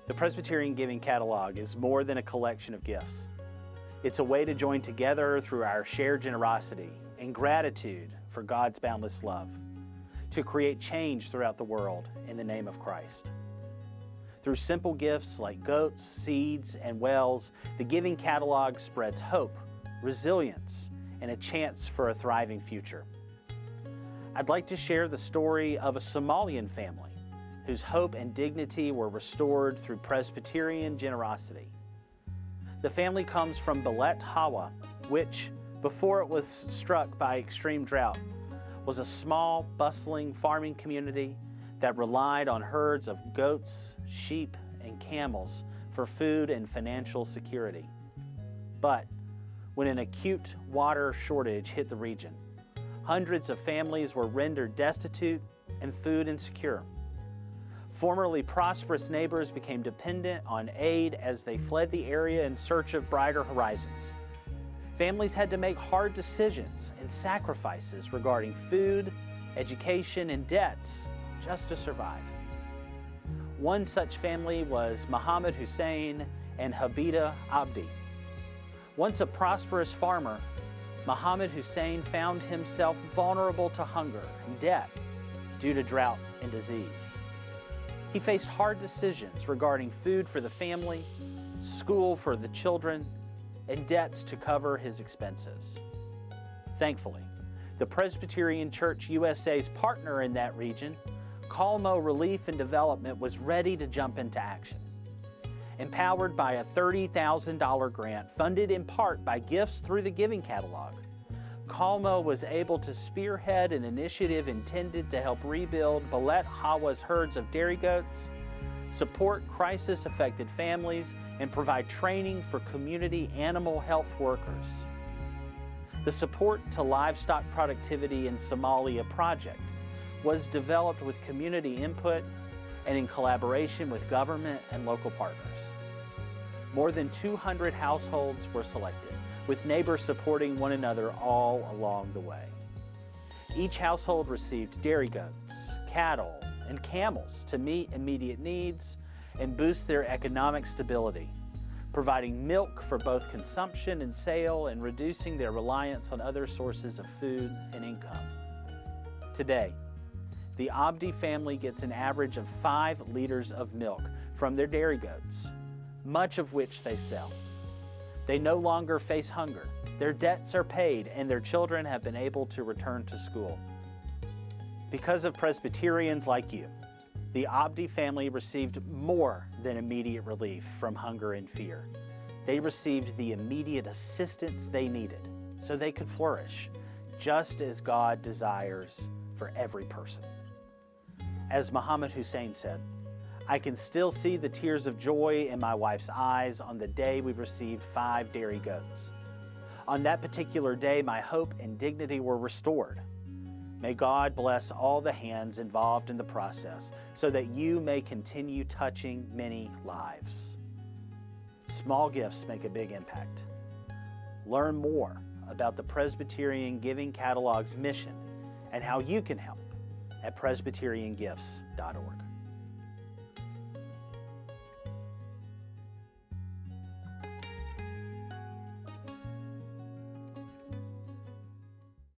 The Presbyterian Giving Catalog is more than a collection of gifts. It's a way to join together through our shared generosity and gratitude for God's boundless love, to create change throughout the world in the name of Christ. Through simple gifts like goats, seeds, and wells, the Giving Catalog spreads hope, resilience, and a chance for a thriving future. I'd like to share the story of a Somalian family whose hope and dignity were restored through Presbyterian generosity. The family comes from Belet-Hawa, which, before it was struck by extreme drought, was a small, bustling farming community that relied on herds of goats, sheep, and camels for food and financial security. But when an acute water shortage hit the region, hundreds of families were rendered destitute and food insecure. Formerly prosperous neighbors became dependent on aid as they fled the area in search of brighter horizons. Families had to make hard decisions and sacrifices regarding food, education, and debts just to survive. One such family was Muhammad Hussein and Habida Abdi. Once a prosperous farmer, Muhammad Hussein found himself vulnerable to hunger and debt due to drought and disease. He faced hard decisions regarding food for the family, school for the children, and debts to cover his expenses. Thankfully, the Presbyterian Church USA's partner in that region, Calmo Relief and Development, was ready to jump into action. Empowered by a $30,000 grant funded in part by gifts through the Giving Catalog, Calmo was able to spearhead an initiative intended to help rebuild Belet-Hawa's herds of dairy goats, support crisis-affected families, and provide training for community animal health workers. The Support to Livestock Productivity in Somalia project was developed with community input and in collaboration with government and local partners. More than 200 households were selected, with neighbors supporting one another all along the way. Each household received dairy goats, cattle, and camels to meet immediate needs and boost their economic stability, providing milk for both consumption and sale and reducing their reliance on other sources of food and income. Today, the Abdi family gets an average of 5 liters of milk from their dairy goats, much of which they sell. They no longer face hunger, their debts are paid, and their children have been able to return to school. Because of Presbyterians like you, the Abdi family received more than immediate relief from hunger and fear. They received the immediate assistance they needed so they could flourish, just as God desires for every person. As Muhammad Hussein said, "I can still see the tears of joy in my wife's eyes on the day we received 5 dairy goats. On that particular day, my hope and dignity were restored. May God bless all the hands involved in the process so that you may continue touching many lives." Small gifts make a big impact. Learn more about the Presbyterian Giving Catalog's mission and how you can help at presbyteriangifts.org.